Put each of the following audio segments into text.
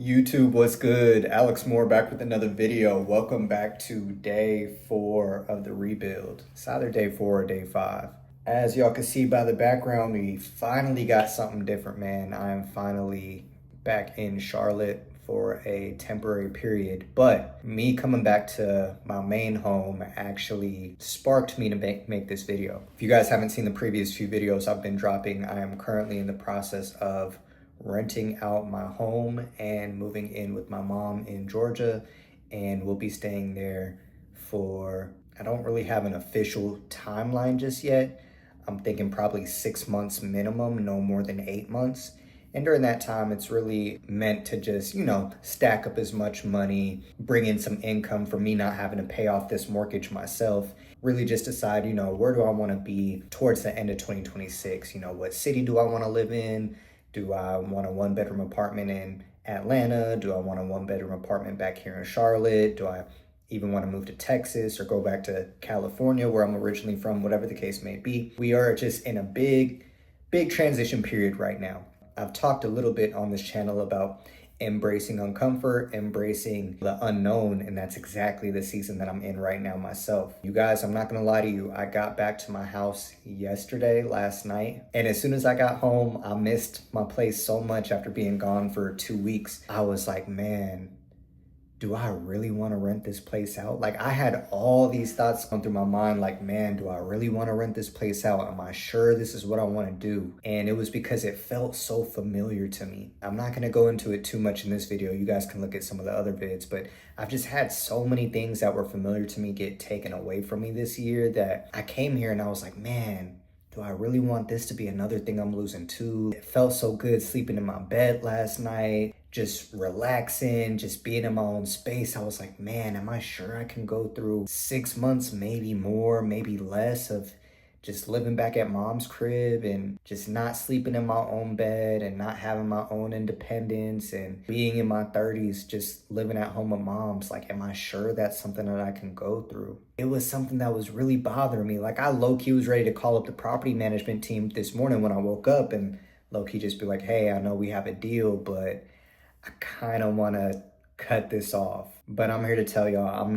YouTube, what's good? Alex Moore back with another video. Welcome back to day 4 of the rebuild. It's either day 4 or day 5. As y'all can see by the background, we finally got something different, man. I am finally back in Charlotte for a temporary period, but me coming back to my main home actually sparked me to make this video. If you guys haven't seen the previous few videos I've been dropping, I am currently in the process of renting out my home and moving in with my mom in Georgia, and we'll be staying there for, I don't really have an official timeline just yet. I'm thinking probably 6 months minimum, no more than 8 months. And during that time, it's really meant to just, stack up as much money, bring in some income for me not having to pay off this mortgage myself. Really just decide, where do I want to be towards the end of 2026? What city do I want to live in? Do I want a 1-bedroom apartment in Atlanta? Do I want a 1-bedroom apartment back here in Charlotte? Do I even want to move to Texas or go back to California where I'm originally from? Whatever the case may be. We are just in a big transition period right now. I've talked a little bit on this channel about embracing uncomfort, embracing the unknown, and that's exactly the season that I'm in right now myself. You guys, I'm not gonna lie to you, I got back to my house last night, and as soon as I got home, I missed my place so much after being gone for 2 weeks. I was like, man, do I really want to rent this place out? Like, I had all these thoughts going through my mind, like, man, do I really want to rent this place out? Am I sure this is what I want to do? And it was because it felt so familiar to me. I'm not going to go into it too much in this video. You guys can look at some of the other vids, but I've just had so many things that were familiar to me get taken away from me this year that I came here and I was like, man, do I really want this to be another thing I'm losing too? It felt so good sleeping in my bed last night, just relaxing, just being in my own space. I was like, man, am I sure I can go through 6 months, maybe more, maybe less, of just living back at mom's crib and just not sleeping in my own bed and not having my own independence and being in my 30s, just living at home with mom's? Like, am I sure that's something that I can go through? It was something that was really bothering me. Like, I low-key was ready to call up the property management team this morning when I woke up and low-key just be like, hey, I know we have a deal, but I kind of want to cut this off. But I'm here to tell y'all, I'm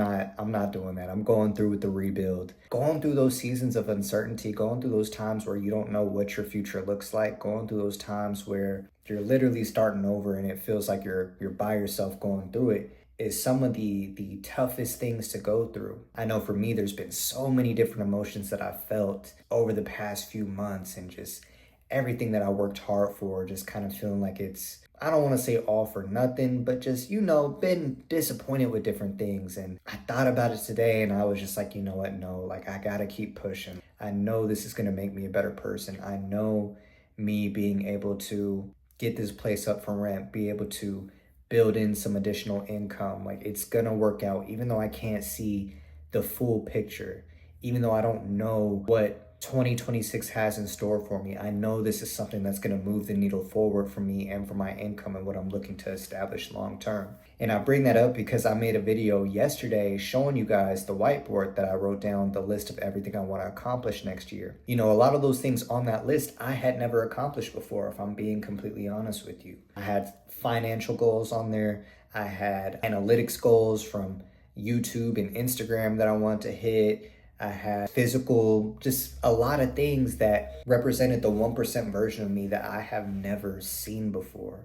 not doing that. I'm going through with the rebuild. Going through those seasons of uncertainty, going through those times where you don't know what your future looks like, going through those times where you're literally starting over and it feels like you're by yourself going through it, is some of the toughest things to go through. I know for me, there's been so many different emotions that I've felt over the past few months, and just everything that I worked hard for, just kind of feeling like it's, I don't want to say all for nothing, but just, been disappointed with different things. And I thought about it today and I was just like, you know what? No, like, I got to keep pushing. I know this is going to make me a better person. I know me being able to get this place up for rent, be able to build in some additional income, like, it's going to work out, even though I can't see the full picture, even though I don't know what 2026 has in store for me. I know this is something that's going to move the needle forward for me and for my income and what I'm looking to establish long term. And I bring that up because I made a video yesterday showing you guys the whiteboard that I wrote down, the list of everything I want to accomplish next year. A lot of those things on that list I had never accomplished before, if I'm being completely honest with you. I had financial goals on there. I had analytics goals from YouTube and Instagram that I wanted to hit. I had physical, just a lot of things that represented the 1% version of me that I have never seen before.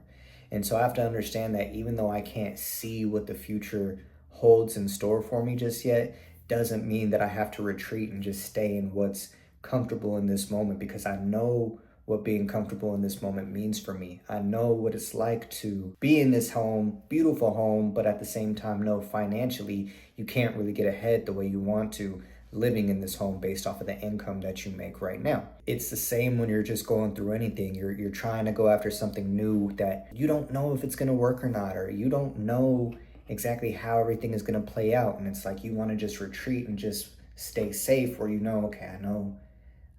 And so I have to understand that even though I can't see what the future holds in store for me just yet, doesn't mean that I have to retreat and just stay in what's comfortable in this moment, because I know what being comfortable in this moment means for me. I know what it's like to be in this home, beautiful home, but at the same time know financially you can't really get ahead the way you want to living in this home based off of the income that you make right now. It's the same when you're just going through anything. You're trying to go after something new that you don't know if it's going to work or not, or you don't know exactly how everything is going to play out. And it's like you want to just retreat and just stay safe, where okay, I know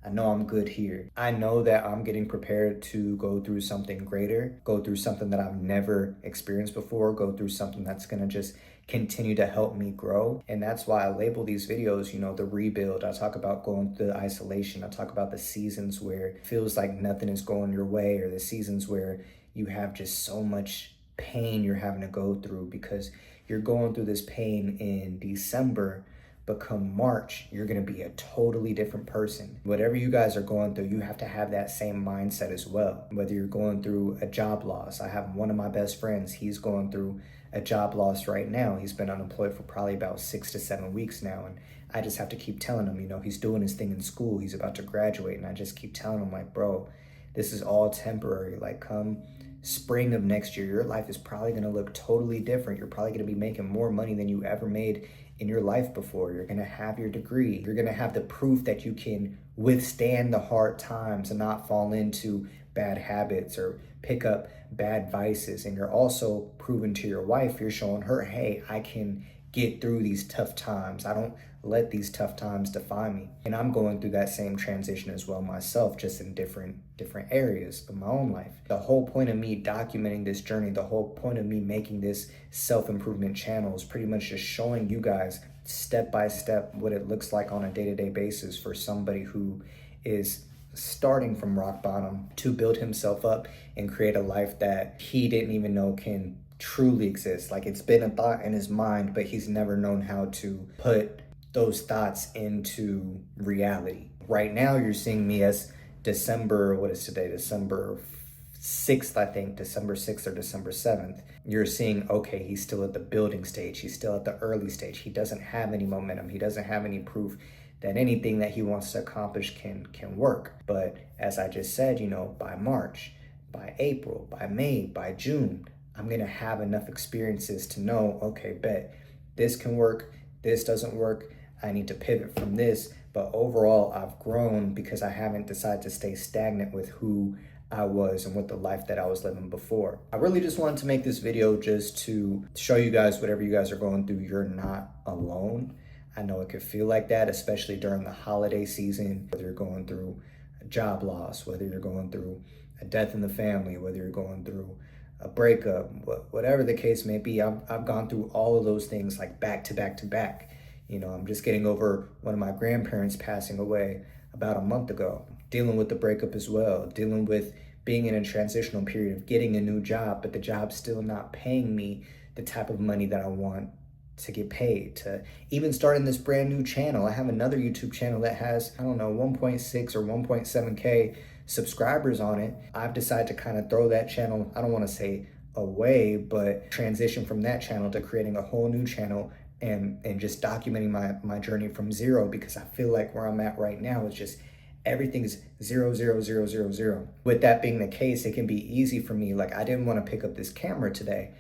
I'm good here. I know that I'm getting prepared to go through something greater, go through something that I've never experienced before, go through something that's gonna just continue to help me grow. And that's why I label these videos, the rebuild. I talk about going through the isolation. I talk about the seasons where it feels like nothing is going your way, or the seasons where you have just so much pain you're having to go through, because you're going through this pain in December, but come March, you're going to be a totally different person. Whatever you guys are going through, you have to have that same mindset as well. Whether you're going through a job loss, I have one of my best friends, he's going through a job loss right now. He's been unemployed for probably about 6 to 7 weeks now. And I just have to keep telling him, he's doing his thing in school. He's about to graduate. And I just keep telling him, like, bro, this is all temporary. Like, come spring of next year, your life is probably going to look totally different. You're probably going to be making more money than you ever made in your life before. You're going to have your degree. You're going to have the proof that you can withstand the hard times and not fall into bad habits or pick up bad vices. And you're also proving to your wife, you're showing her, hey, I can get through these tough times. I don't let these tough times define me. And I'm going through that same transition as well myself, just in different areas of my own life. The whole point of me documenting this journey, the whole point of me making this self-improvement channel is pretty much just showing you guys step by step what it looks like on a day-to-day basis for somebody who is starting from rock bottom to build himself up and create a life that he didn't even know can truly exist. Like, it's been a thought in his mind, but he's never known how to put those thoughts into reality. Right now, you're seeing me as December 6th, I think, December 6th or December 7th. You're seeing, okay, he's still at the building stage. He's still at the early stage. He doesn't have any momentum. He doesn't have any proof that anything that he wants to accomplish can work. But as I just said, by March, by April, by May, by June, I'm going to have enough experiences to know, okay, bet this can work, this doesn't work, I need to pivot from this. But overall, I've grown because I haven't decided to stay stagnant with who I was and with the life that I was living before. I really just wanted to make this video just to show you guys whatever you guys are going through, you're not alone. I know it could feel like that, especially during the holiday season, whether you're going through a job loss, whether you're going through a death in the family, whether you're going through a breakup, whatever the case may be. I've gone through all of those things like back to back to back. I'm just getting over one of my grandparents passing away about a month ago, dealing with the breakup as well, dealing with being in a transitional period of getting a new job, but the job's still not paying me the type of money that I want to get paid, to even starting this brand new channel. I have another YouTube channel that has, 1.6 or 1.7K subscribers on it. I've decided to kind of throw that channel, I don't want to say away, but transition from that channel to creating a whole new channel and just documenting my journey from zero, because I feel like where I'm at right now is just everything is 0, 0, 0, 0, 0. With that being the case, it can be easy for me. Like, I didn't want to pick up this camera today.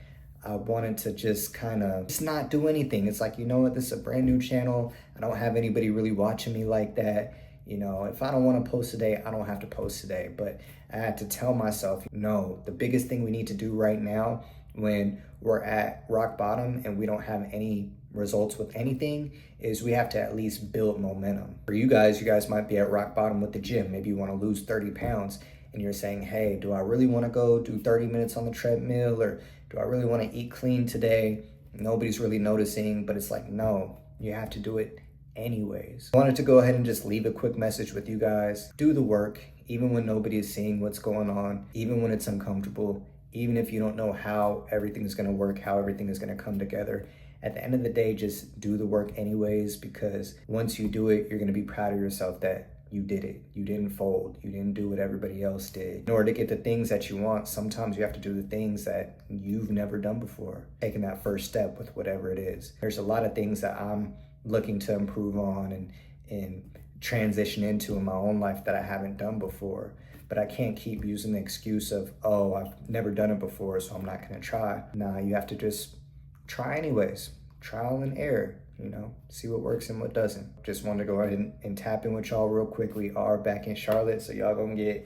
I wanted to just kind of just not do anything. It's like, what, this is a brand new channel. I don't have anybody really watching me like that. If I don't want to post today, I don't have to post today. But I had to tell myself, no, the biggest thing we need to do right now when we're at rock bottom and we don't have any results with anything is we have to at least build momentum. For you guys might be at rock bottom with the gym. Maybe you want to lose 30 pounds and you're saying, hey, do I really want to go do 30 minutes on the treadmill, or do I really want to eat clean today? Nobody's really noticing, but it's like, no, you have to do it anyways. I wanted to go ahead and just leave a quick message with you guys. Do the work, even when nobody is seeing what's going on, even when it's uncomfortable, even if you don't know how everything is going to work, how everything is going to come together. At the end of the day, just do the work anyways, because once you do it, you're going to be proud of yourself that you did it. You didn't fold. You didn't do what everybody else did. In order to get the things that you want, sometimes you have to do the things that you've never done before. Taking that first step with whatever it is. There's a lot of things that I'm looking to improve on and transition into in my own life that I haven't done before. But I can't keep using the excuse of, oh, I've never done it before, so I'm not going to try. Nah, you have to just try anyways. Trial and error, see what works and what doesn't. Just wanted to go ahead and tap in with y'all real quick. We are back in Charlotte, so y'all gonna get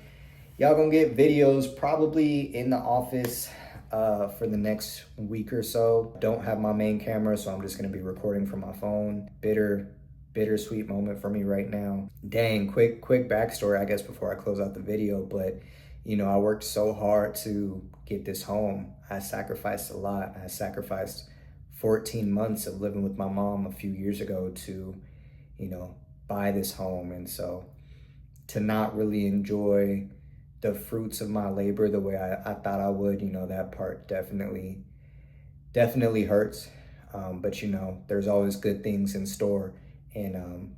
videos probably in the office for the next week or so. Don't have my main camera, so I'm just gonna be recording from my phone. Bittersweet moment for me right now. Dang, quick backstory, I guess, before I close out the video, but I worked so hard to get this home. I sacrificed a lot. I sacrificed 14 months of living with my mom a few years ago to, buy this home. And so to not really enjoy the fruits of my labor the way I thought I would, that part definitely hurts. But there's always good things in store. And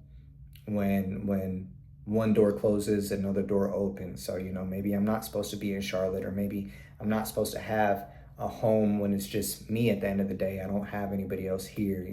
when one door closes, another door opens. So, maybe I'm not supposed to be in Charlotte, or maybe I'm not supposed to have a home when it's just me at the end of the day. I don't have anybody else here.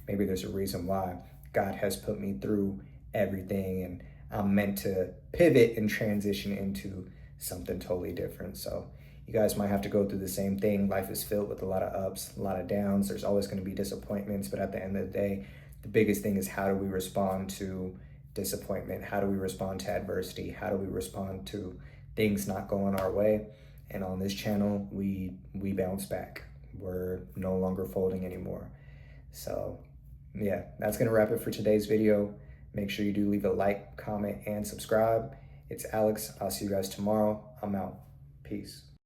Maybe there's a reason why God has put me through everything, and I'm meant to pivot and transition into something totally different. So you guys might have to go through the same thing. Life is filled with a lot of ups, a lot of downs. There's always going to be disappointments, but at the end of the day, the biggest thing is, how do we respond to disappointment? How do we respond to adversity? How do we respond to things not going our way? And on this channel, we bounce back. We're no longer folding anymore. So yeah, that's gonna wrap it for today's video. Make sure you do leave a like, comment, and subscribe. It's Alex. I'll see you guys tomorrow. I'm out. Peace.